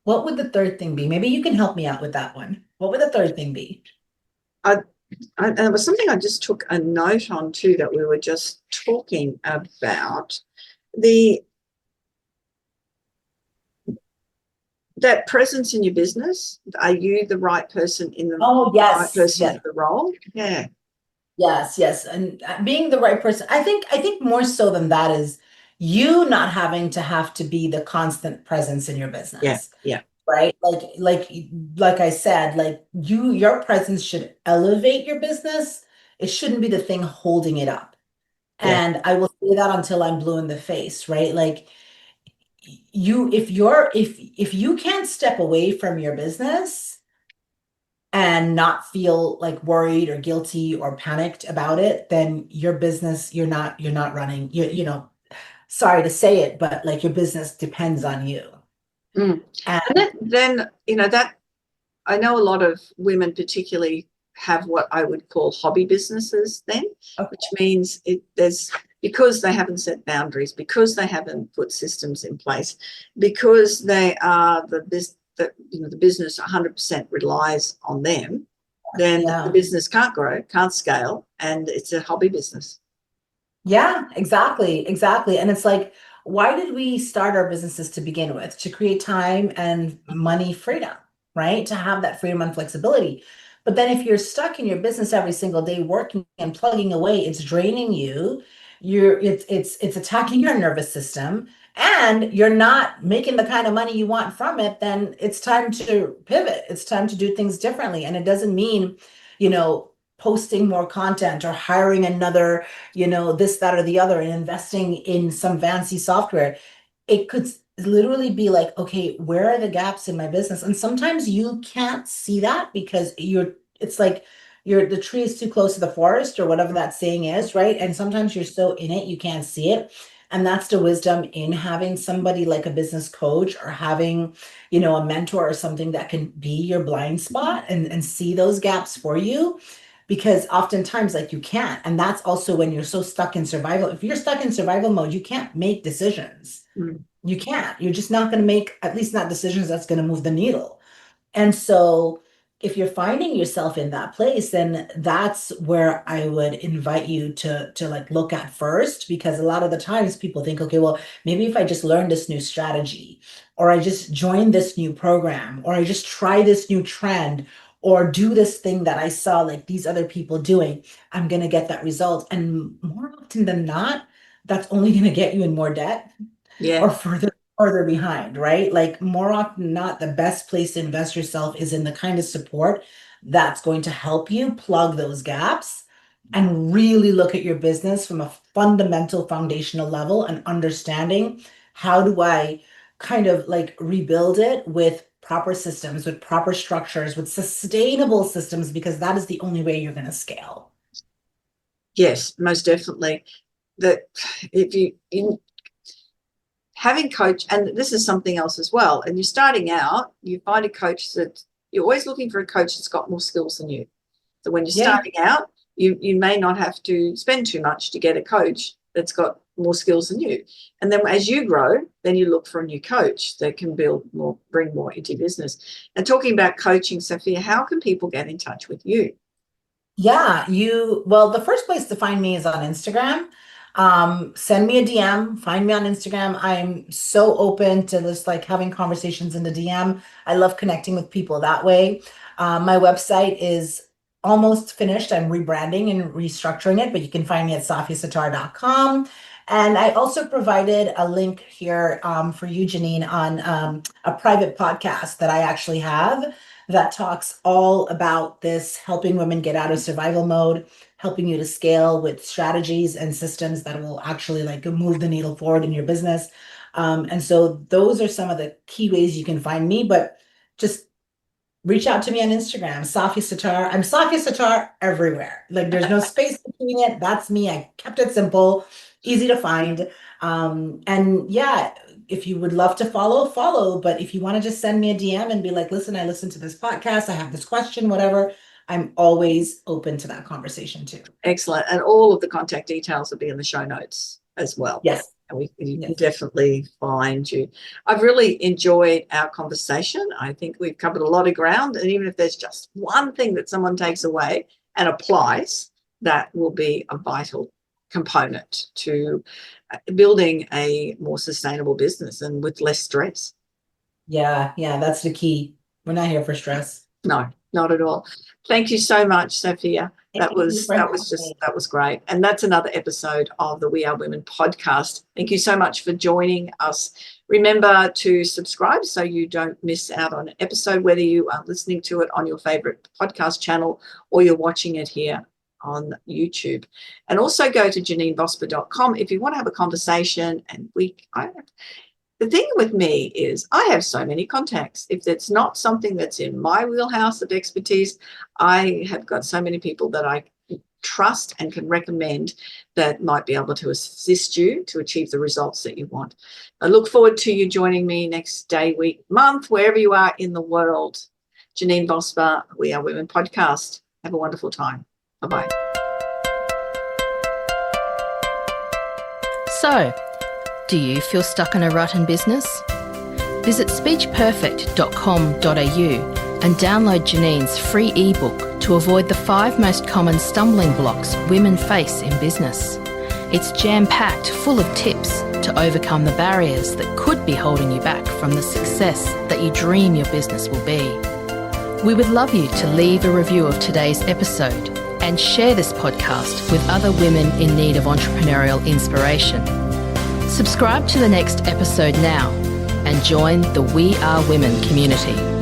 [SPEAKER 3] what would the third thing be? Maybe you can help me out with that one. What would the third thing be?
[SPEAKER 2] And it was something I just took a note on too, that we were just talking about, that presence in your business. Are you the right person in the right person for the role? Yeah.
[SPEAKER 3] Yes. And being the right person, I think more so than that is you not having to have to be the constant presence in your business.
[SPEAKER 2] Yeah.
[SPEAKER 3] Right? Like I said, like your presence should elevate your business. It shouldn't be the thing holding it up. And I will say that until I'm blue in the face, right? Like if you can't step away from your business and not feel like worried or guilty or panicked about it, then your business, you're not running, sorry to say it, but like your business depends on you.
[SPEAKER 2] And then that I know a lot of women particularly have what I would call hobby businesses then, which means because they haven't set boundaries, because they haven't put systems in place, because they are the business 100% relies on them, then the business can't grow, can't scale, and it's a hobby business.
[SPEAKER 3] Yeah, exactly. And it's like, why did we start our businesses to begin with? To create time and money freedom, right? To have that freedom and flexibility. But then if you're stuck in your business every single day working and plugging away, it's draining you. It's attacking your nervous system, and you're not making the kind of money you want from it, then it's time to pivot. It's time to do things differently. And it doesn't mean, posting more content or hiring another, this, that, or the other, and investing in some fancy software. It could literally be like, okay, where are the gaps in my business? And sometimes you can't see that because it's like the tree is too close to the forest, or whatever that saying is, right? And sometimes you're so in it, you can't see it. And that's the wisdom in having somebody like a business coach, or having, a mentor or something that can be your blind spot and see those gaps for you. Because oftentimes, like, you can't. And that's also when you're so stuck in survival. If you're stuck in survival mode, you can't make decisions. You can't. You're just not going to make, at least not decisions that's going to move the needle. And so if you're finding yourself in that place, then that's where I would invite you to like look at first. Because a lot of the times people think, okay, well, maybe if I just learn this new strategy, or I just join this new program, or I just try this new trend, or do this thing that I saw like these other people doing, I'm going to get that result. And more often than not, that's only going to get you in more debt, or further behind, right? Like, more often than not, the best place to invest yourself is in the kind of support that's going to help you plug those gaps and really look at your business from a fundamental foundational level, and understanding, how do I kind of like rebuild it with proper systems, with proper structures, with sustainable systems, because that is the only way you're going to scale.
[SPEAKER 2] Yes, most definitely. That if you having coach, and this is something else as well, and you're starting out, you find a coach that you're always looking for, a coach that's got more skills than you. So when you're starting out, you may not have to spend too much to get a coach that's got more skills than you. And then as you grow, then you look for a new coach that can bring more into your business. And talking about coaching, Safia, how can people get in touch with you?
[SPEAKER 3] Yeah, well, the first place to find me is on Instagram. Send me a DM, find me on Instagram. I'm so open to just like having conversations in the DM. I love connecting with people that way. My website is almost finished. I'm rebranding and restructuring it, but you can find me at safiasattaur.com. And I also provided a link here for you, Janeen, on a private podcast that I actually have that talks all about this, helping women get out of survival mode, helping you to scale with strategies and systems that will actually like move the needle forward in your business. And so those are some of the key ways you can find me, but just reach out to me on Instagram, Safia Sattaur. I'm Safia Sattaur everywhere. Like, there's no space between it. That's me. I kept it simple, easy to find. And yeah, if you would love to follow. But if you want to just send me a DM and be like, listen, I listened to this podcast, I have this question, whatever, I'm always open to that conversation too.
[SPEAKER 2] Excellent. And all of the contact details will be in the show notes as well.
[SPEAKER 3] Yes.
[SPEAKER 2] And we can definitely find you. I've really enjoyed our conversation. I think we've covered a lot of ground. And even if there's just one thing that someone takes away and applies, that will be a vital component to building a more sustainable business and with less stress.
[SPEAKER 3] Yeah, that's the key. We're not here for stress.
[SPEAKER 2] No, not at all. Thank you so much, Safia. That was great. And that's another episode of the We Are Women podcast. Thank you so much for joining us. Remember to subscribe so you don't miss out on an episode, whether you are listening to it on your favorite podcast channel or you're watching it here on YouTube. And also go to janeenvosper.com if you want to have a conversation. And the thing with me is I have so many contacts. If it's not something that's in my wheelhouse of expertise, I have got so many people that I trust and can recommend that might be able to assist you to achieve the results that you want. I look forward to you joining me next day, week, month, wherever you are in the world. Janeen Vosper, We Are Women podcast. Have a wonderful time. Bye-bye.
[SPEAKER 1] So, do you feel stuck in a rut in business? Visit speechperfect.com.au and download Janeen's free ebook to avoid the 5 most common stumbling blocks women face in business. It's jam-packed full of tips to overcome the barriers that could be holding you back from the success that you dream your business will be. We would love you to leave a review of today's episode and share this podcast with other women in need of entrepreneurial inspiration. Subscribe to the next episode now and join the We Are Women community.